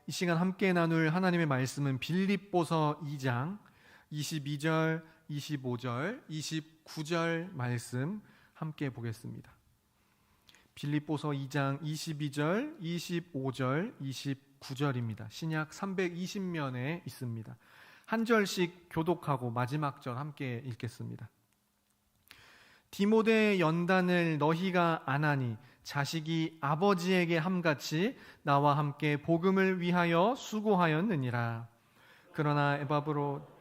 이 시간 함께 나눌 하나님의 말씀은 빌립보서 2장 22절, 25절, 29절 말씀 함께 보겠습니다. 빌립보서 2장 22절, 25절, 29절입니다. 신약 320면에 있습니다. 한 절씩 교독하고 마지막 절 함께 읽겠습니다. 디모데의 연단을 너희가 안하니 자식이 아버지에게 함같이 나와 함께 복음을 위하여 수고하였느니라. 그러나 에바브로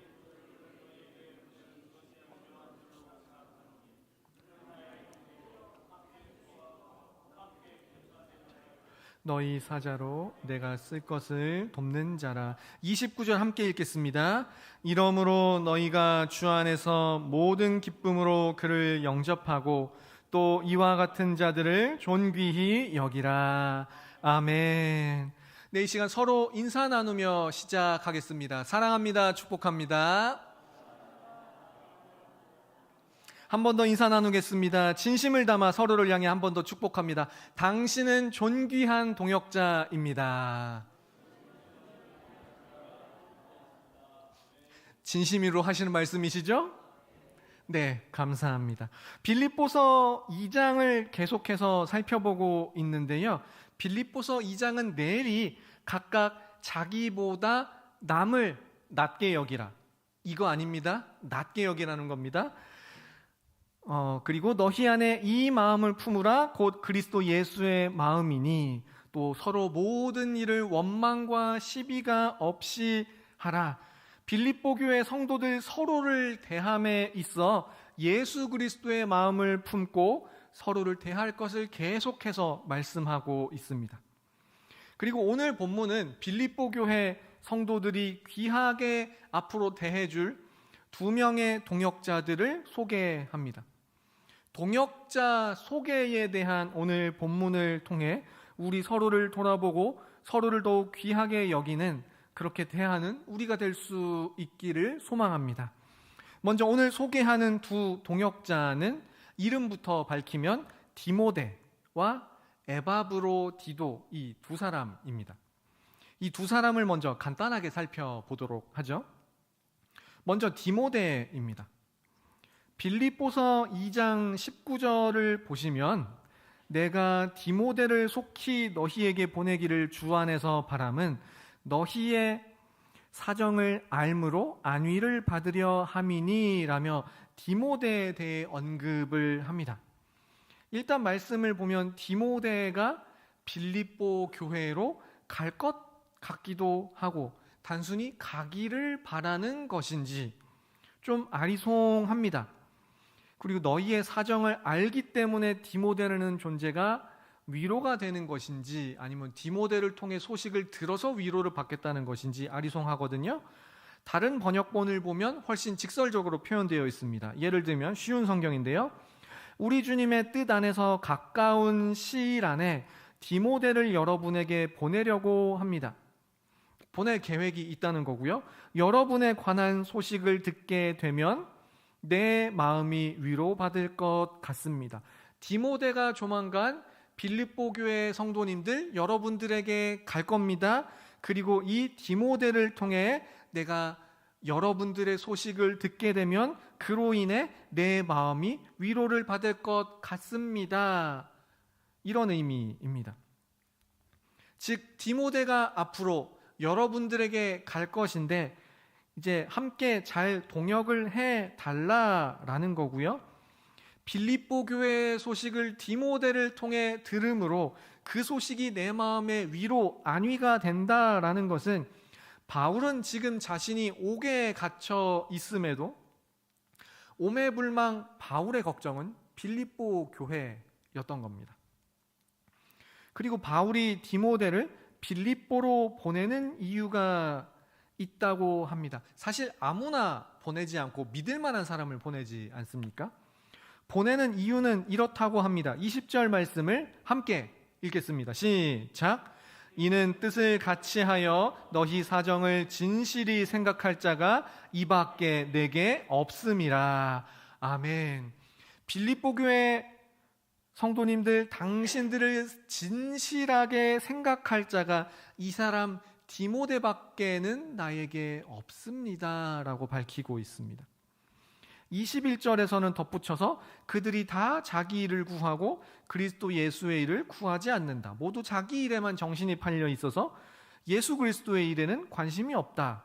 너희 사자로 내가 쓸 것을 돕는 자라. 29절 함께 읽겠습니다. 이러므로 너희가 주 안에서 모든 기쁨으로 그를 영접하고 또 이와 같은 자들을 존귀히 여기라. 아멘. 네, 이 시간 서로 인사 나누며 시작하겠습니다. 사랑합니다. 축복합니다. 한 번 더 인사 나누겠습니다. 진심을 담아 서로를 향해 한 번 더 축복합니다. 당신은 존귀한 동역자입니다. 진심으로 하시는 말씀이시죠? 네, 감사합니다. 빌립보서 2장을 계속해서 살펴보고 있는데요. 빌립보서 2장은 내리 각각 자기보다 남을 낮게 여기라. 이거 아닙니다. 낮게 여기라는 겁니다. 그리고 너희 안에 이 마음을 품으라. 곧 그리스도 예수의 마음이니 또 서로 모든 일을 원망과 시비가 없이 하라. 빌립보 교회 성도들 서로를 대함에 있어 예수 그리스도의 마음을 품고 서로를 대할 것을 계속해서 말씀하고 있습니다. 그리고 오늘 본문은 빌립보 교회 성도들이 귀하게 앞으로 대해줄 두 명의 동역자들을 소개합니다. 동역자 소개에 대한 오늘 본문을 통해 우리 서로를 돌아보고 서로를 더욱 귀하게 여기는, 그렇게 대하는 우리가 될 수 있기를 소망합니다. 먼저 오늘 소개하는 두 동역자는 이름부터 밝히면 디모데와 에바브로디도, 이 두 사람입니다. 이 두 사람을 먼저 간단하게 살펴보도록 하죠. 먼저 디모데입니다. 빌립보서 2장 19절을 보시면 내가 디모데를 속히 너희에게 보내기를 주 안에서 바람은 너희의 사정을 알므로 안위를 받으려 함이니 라며 디모데에 대해 언급을 합니다. 일단 말씀을 보면 디모데가 빌립보 교회로 갈 것 같기도 하고 단순히 가기를 바라는 것인지 좀 아리송합니다. 그리고 너희의 사정을 알기 때문에 디모데라는 존재가 위로가 되는 것인지 아니면 디모데를 통해 소식을 들어서 위로를 받겠다는 것인지 아리송하거든요. 다른 번역본을 보면 훨씬 직설적으로 표현되어 있습니다. 예를 들면 쉬운 성경인데요. 우리 주님의 뜻 안에서 가까운 시일 안에 디모데를 여러분에게 보내려고 합니다. 보낼 계획이 있다는 거고요. 여러분에 관한 소식을 듣게 되면 내 마음이 위로받을 것 같습니다. 디모데가 조만간 빌립보 교회 성도님들 여러분들에게 갈 겁니다. 그리고 이 디모데를 통해 내가 여러분들의 소식을 듣게 되면 그로 인해 내 마음이 위로를 받을 것 같습니다. 이런 의미입니다. 즉 디모데가 앞으로 여러분들에게 갈 것인데 이제 함께 잘 동역을 해 달라라는 거고요. 빌립보 교회의 소식을 디모데를 통해 들음으로 그 소식이 내 마음의 위로, 안위가 된다라는 것은 바울은 지금 자신이 옥에 갇혀 있음에도 오매불망 바울의 걱정은 빌립보 교회였던 겁니다. 그리고 바울이 디모데를 빌립보로 보내는 이유가 있다고 합니다. 사실 아무나 보내지 않고 믿을 만한 사람을 보내지 않습니까? 보내는 이유는 이렇다고 합니다. 20절 말씀을 함께 읽겠습니다. 시작. 이는 뜻을 같이 하여 너희 사정을 진실히 생각할 자가 이밖에 내게 없음이라. 아멘. 빌립보 교회 성도님들, 당신들을 진실하게 생각할 자가 이 사람 디모데밖에는 나에게 없습니다 라고 밝히고 있습니다. 21절에서는 덧붙여서 그들이 다 자기 일을 구하고 그리스도 예수의 일을 구하지 않는다. 모두 자기 일에만 정신이 팔려 있어서 예수 그리스도의 일에는 관심이 없다.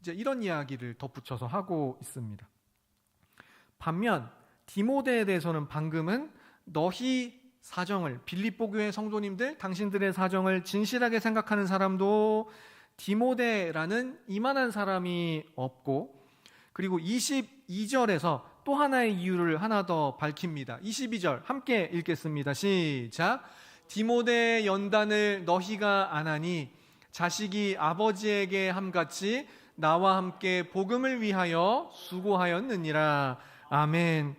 이제 이런 이야기를 덧붙여서 하고 있습니다. 반면 디모데에 대해서는 방금은 너희 사정을, 빌립보 교회 성도님들 당신들의 사정을 진실하게 생각하는 사람도 디모데라는 이만한 사람이 없고, 그리고 22절에서 또 하나의 이유를 하나 더 밝힙니다. 22절 함께 읽겠습니다. 시작. 디모데의 연단을 너희가 안 하니 자식이 아버지에게 함같이 나와 함께 복음을 위하여 수고하였느니라. 아멘.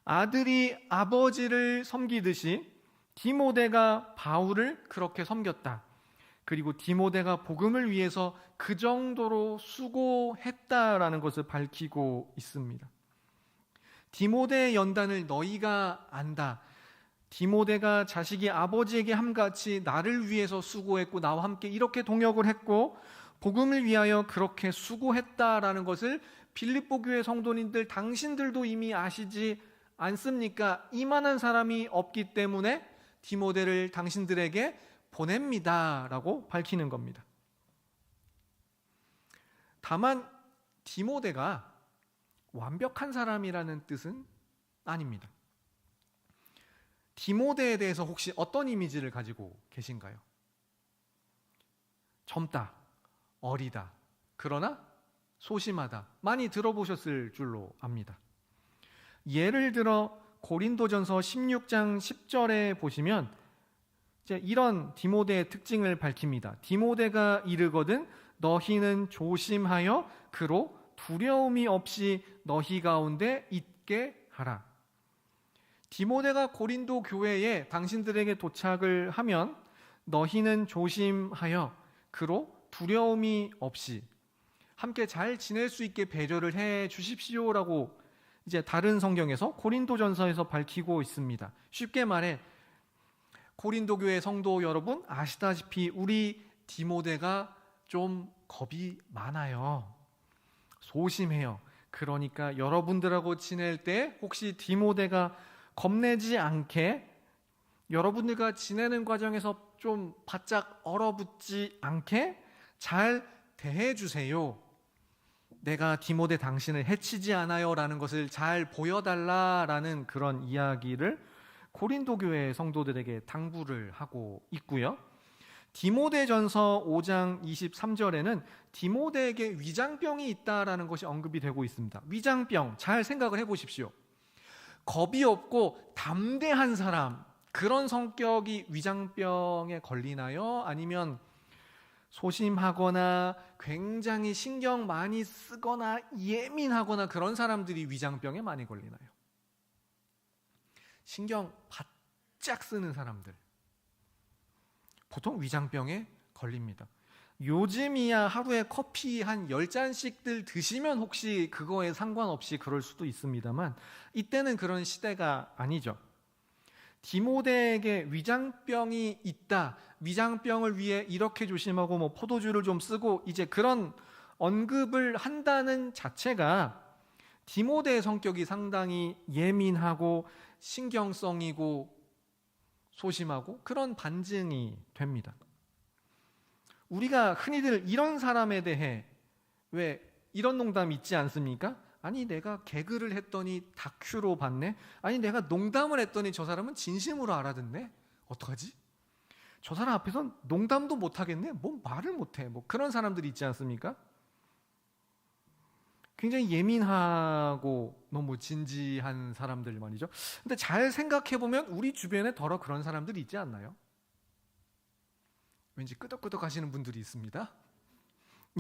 아들이 아버지를 섬기듯이 디모데가 바울을 그렇게 섬겼다. 그리고 디모데가 복음을 위해서 그 정도로 수고했다라는 것을 밝히고 있습니다. 디모데의 연단을 너희가 안다. 디모데가 자식이 아버지에게 함같이 나를 위해서 수고했고 나와 함께 이렇게 동역을 했고 복음을 위하여 그렇게 수고했다라는 것을 빌립보 교회 성도님들 당신들도 이미 아시지 않습니까? 이만한 사람이 없기 때문에 디모데를 당신들에게 보냅니다 라고 밝히는 겁니다. 다만 디모데가 완벽한 사람이라는 뜻은 아닙니다. 디모데에 대해서 혹시 어떤 이미지를 가지고 계신가요? 젊다, 어리다, 그러나 소심하다, 많이 들어보셨을 줄로 압니다. 예를 들어 고린도전서 16장 10절에 보시면 이제 이런 디모데의 특징을 밝힙니다. 디모데가 이르거든 너희는 조심하여 그로 두려움이 없이 너희 가운데 있게 하라. 디모데가 고린도 교회에 당신들에게 도착을 하면 너희는 조심하여 그로 두려움이 없이 함께 잘 지낼 수 있게 배려를 해 주십시오라고 이제 다른 성경에서 고린도전서에서 밝히고 있습니다. 쉽게 말해 고린도 교회 성도 여러분 아시다시피 우리 디모데가 좀 겁이 많아요. 소심해요. 그러니까 여러분들하고 지낼 때 혹시 디모데가 겁내지 않게 여러분들과 지내는 과정에서 좀 바짝 얼어붙지 않게 잘 대해주세요. 내가 디모데 당신을 해치지 않아요 라는 것을 잘 보여달라라는 그런 이야기를 고린도 교회 성도들에게 당부를 하고 있고요. 디모데전서 5장 23절에는 디모데에게 위장병이 있다라는 것이 언급이 되고 있습니다. 위장병 잘 생각을 해보십시오. 겁이 없고 담대한 사람, 그런 성격이 위장병에 걸리나요? 아니면 소심하거나 굉장히 신경 많이 쓰거나 예민하거나 그런 사람들이 위장병에 많이 걸리나요? 신경 바짝 쓰는 사람들 보통 위장병에 걸립니다. 요즘이야 하루에 커피 한 10잔씩들 드시면 혹시 그거에 상관없이 그럴 수도 있습니다만 이때는 그런 시대가 아니죠. 디모데에게 위장병이 있다, 위장병을 위해 이렇게 조심하고 뭐 포도주를 좀 쓰고 이제 그런 언급을 한다는 자체가 디모데의 성격이 상당히 예민하고 신경성이고 소심하고 그런 반증이 됩니다. 우리가 흔히들 이런 사람에 대해 왜 이런 농담 있지 않습니까? 아니 내가 개그를 했더니 다큐로 봤네. 아니 내가 농담을 했더니 저 사람은 진심으로 알아듣네. 어떡하지? 저 사람 앞에선 농담도 못하겠네. 뭐 말을 못해. 뭐 그런 사람들이 있지 않습니까? 굉장히 예민하고 너무 진지한 사람들 말이죠. 근데 잘 생각해보면 우리 주변에 더러 그런 사람들이 있지 않나요? 왠지 끄덕끄덕 하시는 분들이 있습니다.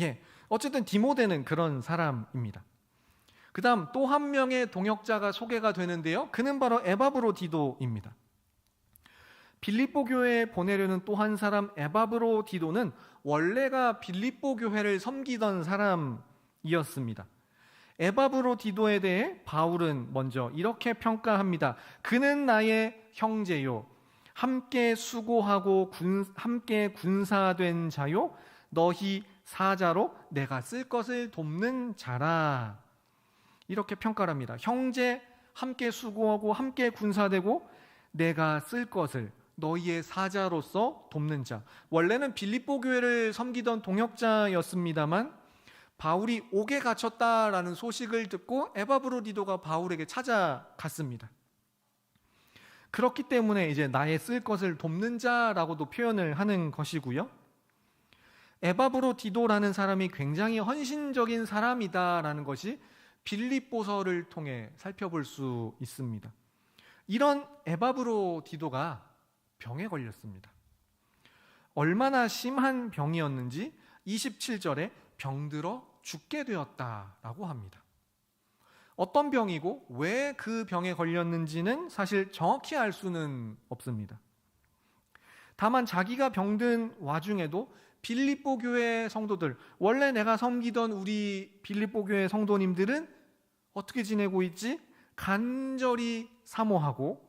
예, 어쨌든 디모데는 그런 사람입니다. 그 다음 또 한 명의 동역자가 소개가 되는데요. 그는 바로 에바브로디도입니다. 빌립보 교회에 보내려는 또 한 사람 에바브로디도는 원래가 빌립보 교회를 섬기던 사람이었습니다. 에바브로디도에 대해 바울은 먼저 이렇게 평가합니다. 그는 나의 형제요. 함께 수고하고 함께 군사된 자요 너희 사자로 내가 쓸 것을 돕는 자라. 이렇게 평가를 합니다. 형제 함께 수고하고 함께 군사되고 내가 쓸 것을 너희의 사자로서 돕는 자. 원래는 빌립보 교회를 섬기던 동역자였습니다만 바울이 옥에 갇혔다라는 소식을 듣고 에바브로디도가 바울에게 찾아갔습니다. 그렇기 때문에 이제 나의 쓸 것을 돕는 자라고도 표현을 하는 것이고요. 에바브로디도라는 사람이 굉장히 헌신적인 사람이다라는 것이 빌립보서를 통해 살펴볼 수 있습니다. 이런 에바브로디도가 병에 걸렸습니다. 얼마나 심한 병이었는지 27절에 병들어 죽게 되었다라고 합니다. 어떤 병이고 왜 그 병에 걸렸는지는 사실 정확히 알 수는 없습니다. 다만 자기가 병든 와중에도 빌립보 교회 성도들, 원래 내가 섬기던 우리 빌립보 교회 성도님들은 어떻게 지내고 있지? 간절히 사모하고,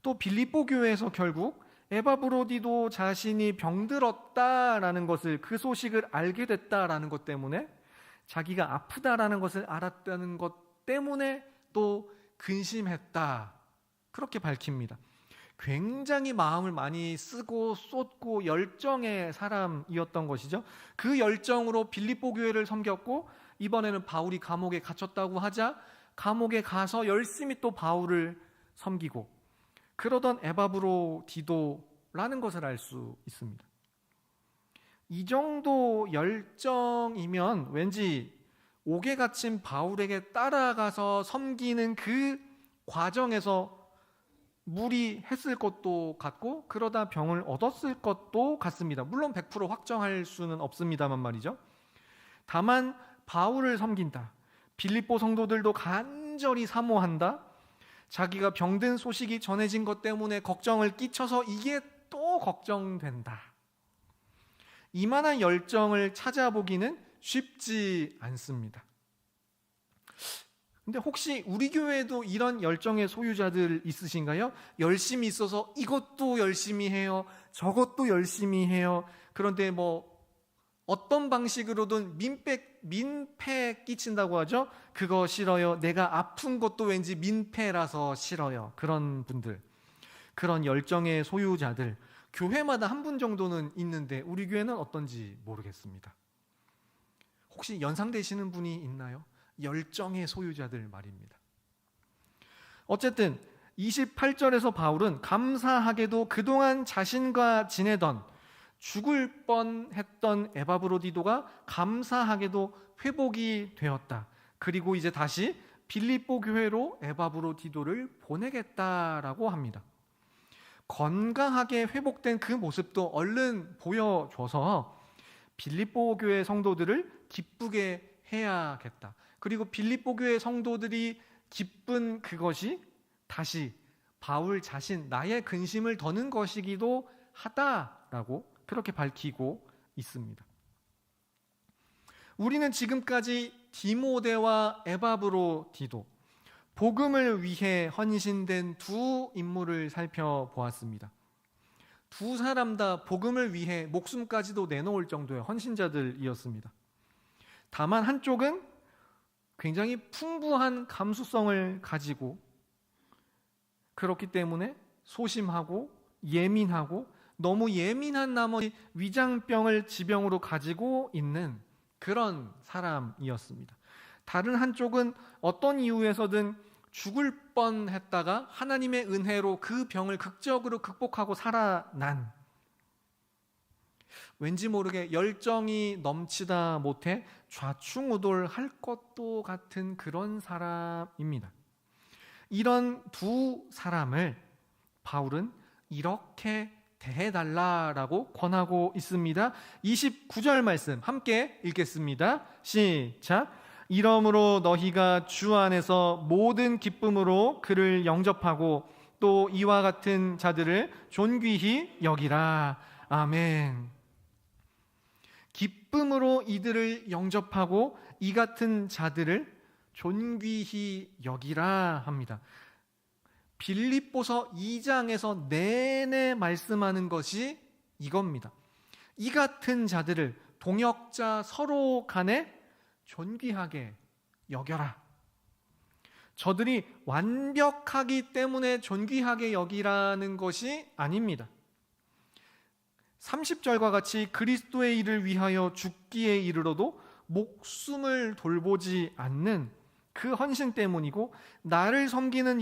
또 빌립보 교회에서 결국 에바브로디도 자신이 병들었다라는 것을, 그 소식을 알게 됐다라는 것 때문에, 자기가 아프다라는 것을 알았다는 것 때문에 또 근심했다, 그렇게 밝힙니다. 굉장히 마음을 많이 쓰고 쏟고 열정의 사람이었던 것이죠. 그 열정으로 빌립보 교회를 섬겼고, 이번에는 바울이 감옥에 갇혔다고 하자 감옥에 가서 열심히 또 바울을 섬기고 그러던 에바브로디도라는 것을 알 수 있습니다. 이 정도 열정이면 왠지 옥에 갇힌 바울에게 따라가서 섬기는 그 과정에서 무리했을 것도 같고, 그러다 병을 얻었을 것도 같습니다. 물론 100% 확정할 수는 없습니다만 말이죠. 다만 바울을 섬긴다, 빌립보 성도들도 간절히 사모한다, 자기가 병든 소식이 전해진 것 때문에 걱정을 끼쳐서 이게 또 걱정된다, 이만한 열정을 찾아보기는 쉽지 않습니다. 근데 혹시 우리 교회에도 이런 열정의 소유자들 있으신가요? 열심히 있어서 이것도 열심히 해요, 저것도 열심히 해요. 그런데 뭐 어떤 방식으로든 민폐 끼친다고 하죠. 그거 싫어요. 내가 아픈 것도 왠지 민폐라서 싫어요. 그런 분들, 그런 열정의 소유자들, 교회마다 한 분 정도는 있는데 우리 교회는 어떤지 모르겠습니다. 혹시 연상되시는 분이 있나요? 열정의 소유자들 말입니다. 어쨌든 28절에서 바울은 감사하게도 그동안 자신과 지내던, 죽을 뻔했던 에바브로디도가 감사하게도 회복이 되었다. 그리고 이제 다시 빌립보 교회로 에바브로디도를 보내겠다라고 합니다. 건강하게 회복된 그 모습도 얼른 보여줘서 빌립보 교회 성도들을 기쁘게 해야겠다. 그리고 빌립보 교회 성도들이 기쁜 그것이 다시 바울 자신, 나의 근심을 더는 것이기도 하다라고 그렇게 밝히고 있습니다. 우리는 지금까지 디모데와 에바브로디도, 복음을 위해 헌신된 두 인물을 살펴보았습니다. 두 사람 다 복음을 위해 목숨까지도 내놓을 정도의 헌신자들이었습니다. 다만 한쪽은 굉장히 풍부한 감수성을 가지고, 그렇기 때문에 소심하고 예민하고, 너무 예민한 나머지 위장병을 지병으로 가지고 있는 그런 사람이었습니다. 다른 한쪽은 어떤 이유에서든 죽을 뻔했다가 하나님의 은혜로 그 병을 극적으로 극복하고 살아난, 왠지 모르게 열정이 넘치다 못해 좌충우돌할 것도 같은 그런 사람입니다. 이런 두 사람을 바울은 이렇게 대해달라라고 권하고 있습니다. 29절 말씀 함께 읽겠습니다. 시작. 이러므로 너희가 주 안에서 모든 기쁨으로 그를 영접하고 또 이와 같은 자들을 존귀히 여기라. 아멘. 기쁨으로 이들을 영접하고 이 같은 자들을 존귀히 여기라 합니다. 빌립보서 2장에서 내내 말씀하는 것이 이겁니다. 이 같은 자들을 동역자 서로 간에 존귀하게 여겨라. 저들이 완벽하기 때문에 존귀하게 여기라는 것이 아닙니다. 30절과 같이 그리스도의 일을 위하여 죽기에 이르러도 목숨을 돌보지 않는 그 헌신 때문이고, 나를 섬기는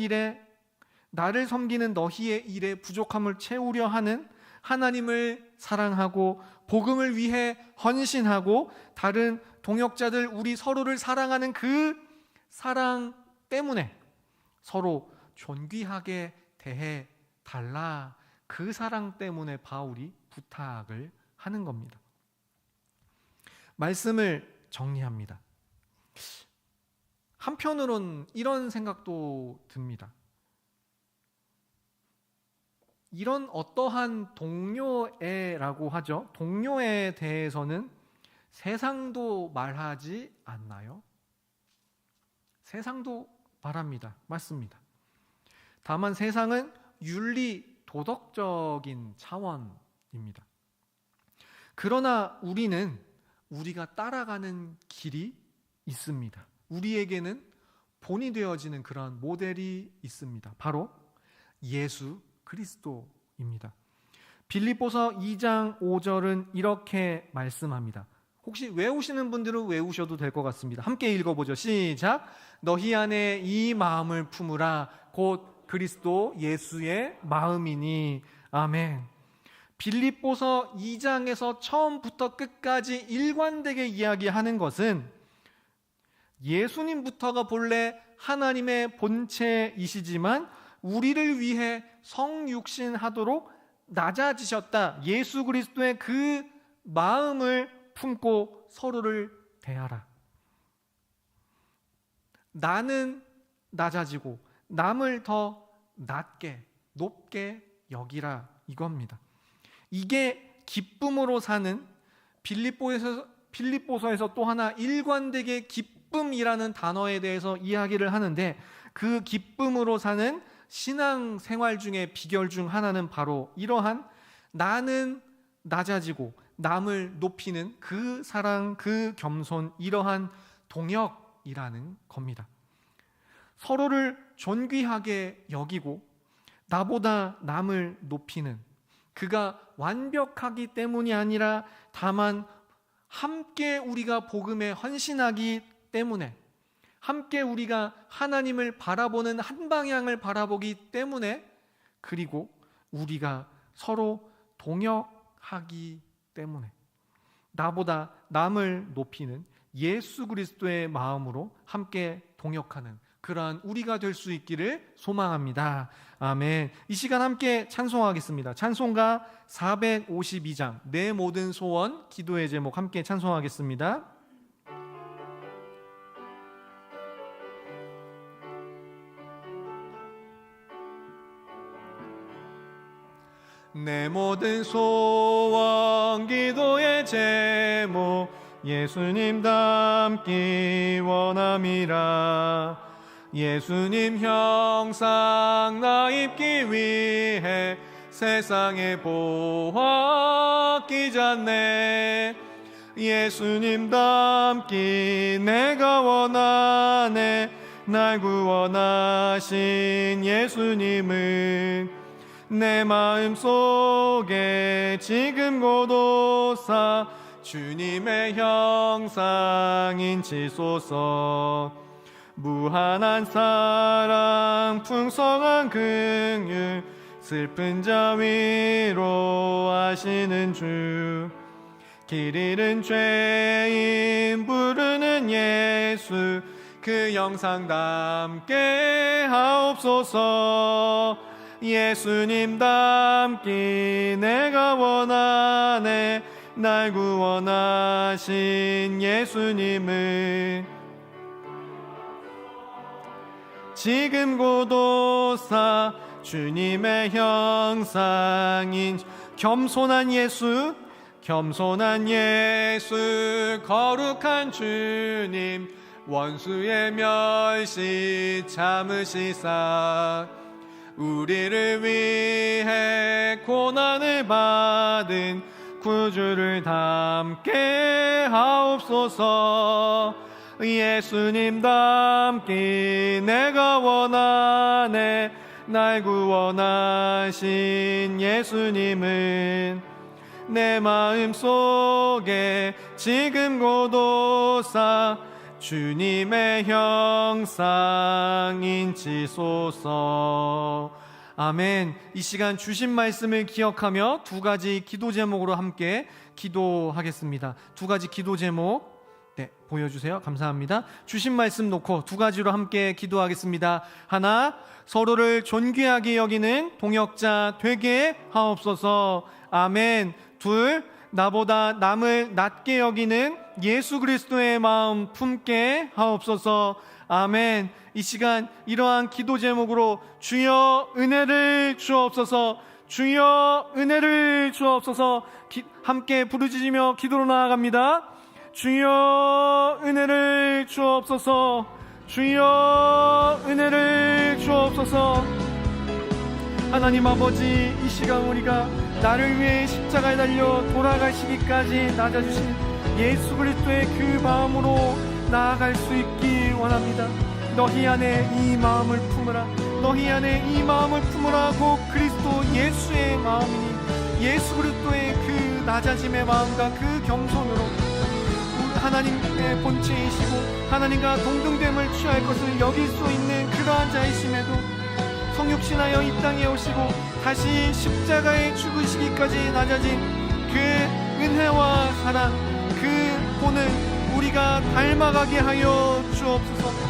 너희의 일에 부족함을 채우려 하는 하나님을 사랑하고 복음을 위해 헌신하고 다른 동역자들, 우리 서로를 사랑하는 그 사랑 때문에 서로 존귀하게 대해 달라. 그 사랑 때문에 바울이 부탁을 하는 겁니다. 말씀을 정리합니다. 한편으론 이런 생각도 듭니다. 이런 어떠한 동료애라고 하죠. 동료애에 대해서는 세상도 말하지 않나요? 세상도 말합니다. 맞습니다. 다만 세상은 윤리 도덕적인 차원입니다. 그러나 우리는 우리가 따라가는 길이 있습니다. 우리에게는 본이 되어지는 그런 모델이 있습니다. 바로 예수 그리스도입니다. 빌립보서 2장 5절은 이렇게 말씀합니다. 혹시 외우시는 분들은 외우셔도 될 것 같습니다. 함께 읽어보죠. 시작. 너희 안에 이 마음을 품으라. 곧 그리스도 예수의 마음이니. 아멘. 빌립보서 2장에서 처음부터 끝까지 일관되게 이야기하는 것은 예수님부터가 본래 하나님의 본체이시지만 우리를 위해 성육신하도록 낮아지셨다. 예수 그리스도의 그 마음을 품고 서로를 대하라. 나는 낮아지고 남을 더 낮게 높게 여기라, 이겁니다. 이게 기쁨으로 사는, 빌립보서에서 또 하나 일관되게 기쁨이라는 단어에 대해서 이야기를 하는데, 그 기쁨으로 사는 신앙 생활 중에 비결 중 하나는 바로 이러한 나는 낮아지고 남을 높이는 그 사랑, 그 겸손, 이러한 동역이라는 겁니다. 서로를 존귀하게 여기고 나보다 남을 높이는, 그가 완벽하기 때문이 아니라 다만 함께 우리가 복음에 헌신하기 때문에, 함께 우리가 하나님을 바라보는 한 방향을 바라보기 때문에, 그리고 우리가 서로 동역하기 때문에 나보다 남을 높이는 예수 그리스도의 마음으로 함께 동역하는 그러한 우리가 될 수 있기를 소망합니다. 아멘. 이 시간 함께 찬송하겠습니다. 찬송가 452장 내 모든 소원, 기도의 제목 함께 찬송하겠습니다. 내 모든 소원, 기도의 제목 예수님 닮기 원함이라. 예수님 형상 나 입기 위해 세상에 보았기 전에 예수님 닮기 내가 원하네. 날 구원하신 예수님은 내 마음속에 지금 고도사 주님의 형상 인치소서. 무한한 사랑 풍성한 긍휼 슬픈 자 위로하시는 주. 길 잃은 죄인 부르는 예수 그 영상 담게 하옵소서. 예수님 닮기 내가 원하네. 날 구원하신 예수님은 지금 고도사 주님의 형상인 겸손한 예수, 겸손한 예수 거룩한 주님 원수의 멸시 참으시사 우리를 위해 고난을 받은 구주를 닮게 하옵소서. 예수님 닮기 내가 원하네. 날 구원하신 예수님은 내 마음속에 지금 고도사 주님의 형상인지소서. 아멘. 이 시간 주신 말씀을 기억하며 두 가지 기도 제목으로 함께 기도하겠습니다. 두 가지 기도 제목 보여주세요. 감사합니다. 주신 말씀 놓고 두 가지로 함께 기도하겠습니다. 하나, 서로를 존귀하게 여기는 동역자 되게 하옵소서. 아멘. 둘, 나보다 남을 낮게 여기는 예수 그리스도의 마음 품게 하옵소서. 아멘. 이 시간 이러한 기도 제목으로 주여 은혜를 주옵소서, 주여 은혜를 주옵소서 함께 부르짖으며 기도로 나아갑니다. 주여 은혜를 주옵소서, 주여 은혜를 주옵소서. 하나님 아버지, 이 시간 우리가 나를 위해 십자가에 달려 돌아가시기까지 낮아주신 예수 그리스도의 그 마음으로 나아갈 수 있기 원합니다. 너희 안에 이 마음을 품으라. 너희 안에 이 마음을 품으라. 곧 그리스도 예수의 마음이니 예수 그리스도의 그 낮아짐의 마음과 그 겸손으로 하나님의 본체이시고 하나님과 동등됨을 취할 것을 여길 수 있는 그러한 자이심에도 성육신하여 이 땅에 오시고 다시 십자가에 죽으시기까지 낮아진 그 은혜와 사랑, 그 본을 우리가 닮아가게 하여 주옵소서.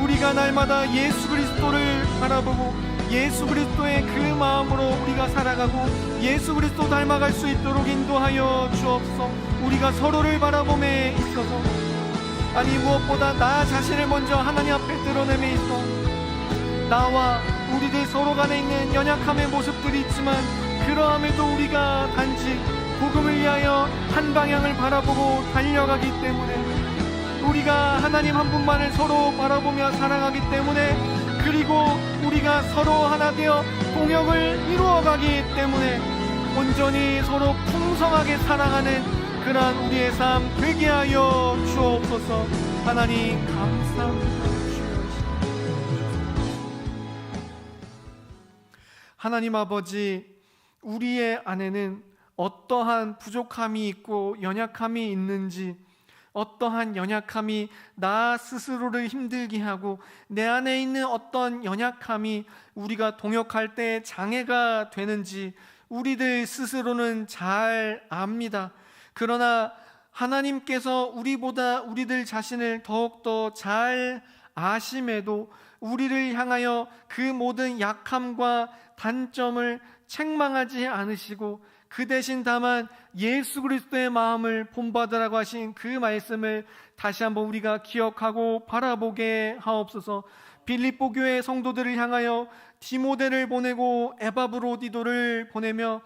우리가 날마다 예수 그리스도를 바라보고 예수 그리스도의 그 마음으로 우리가 살아가고 예수 그리스도 닮아갈 수 있도록 인도하여 주옵소서. 우리가 서로를 바라봄에 있어서 아니 무엇보다 나 자신을 먼저 하나님 앞에 드러냄에 있어 나와 우리들 서로 간에 있는 연약함의 모습들이 있지만 그러함에도 우리가 단지 복음을 위하여 한 방향을 바라보고 달려가기 때문에 우리가 하나님 한 분만을 서로 바라보며 살아가기 때문에 그리고 우리가 서로 하나 되어 동역을 이루어가기 때문에 온전히 서로 풍성하게 살아가는 그러한 우리의 삶 되게 하여 주옵소서. 하나님 감사합니다. 하나님 아버지, 우리의 안에는 어떠한 부족함이 있고 연약함이 있는지, 어떠한 연약함이 나 스스로를 힘들게 하고 내 안에 있는 어떤 연약함이 우리가 동역할 때 장애가 되는지 우리들 스스로는 잘 압니다. 그러나 하나님께서 우리보다 우리들 자신을 더욱더 잘 아심에도 우리를 향하여 그 모든 약함과 단점을 책망하지 않으시고 그 대신 다만 예수 그리스도의 마음을 본받으라고 하신 그 말씀을 다시 한번 우리가 기억하고 바라보게 하옵소서. 빌립보 교회 성도들을 향하여 디모데를 보내고 에바브로디도를 보내며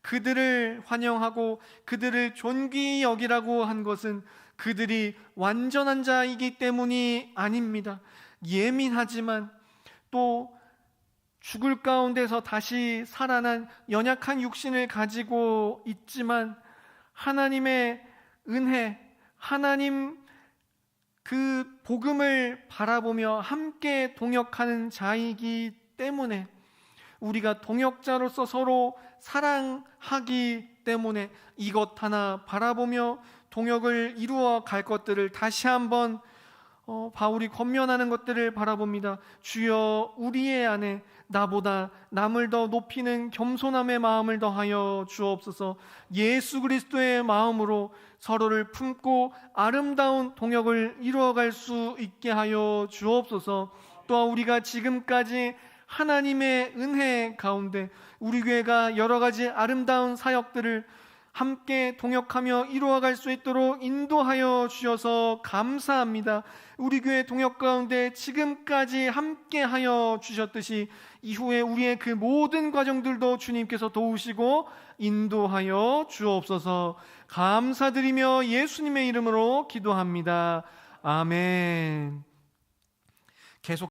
그들을 환영하고 그들을 존귀히 여기라고 한 것은 그들이 완전한 자이기 때문이 아닙니다. 예민하지만 또 죽을 가운데서 다시 살아난 연약한 육신을 가지고 있지만 하나님의 은혜, 하나님 그 복음을 바라보며 함께 동역하는 자이기 때문에 우리가 동역자로서 서로 사랑하기 때문에 이것 하나 바라보며 동역을 이루어 갈 것들을 다시 한번 바울이 권면하는 것들을 바라봅니다. 주여 우리의 안에 나보다 남을 더 높이는 겸손함의 마음을 더하여 주옵소서. 예수 그리스도의 마음으로 서로를 품고 아름다운 동역을 이루어갈 수 있게 하여 주옵소서. 또한 우리가 지금까지 하나님의 은혜 가운데 우리 교회가 여러 가지 아름다운 사역들을 함께 동역하며 이루어갈 수 있도록 인도하여 주셔서 감사합니다. 우리 교회 동역 가운데 지금까지 함께하여 주셨듯이 이후에 우리의 그 모든 과정들도 주님께서 도우시고 인도하여 주옵소서. 감사드리며 예수님의 이름으로 기도합니다. 아멘. 계속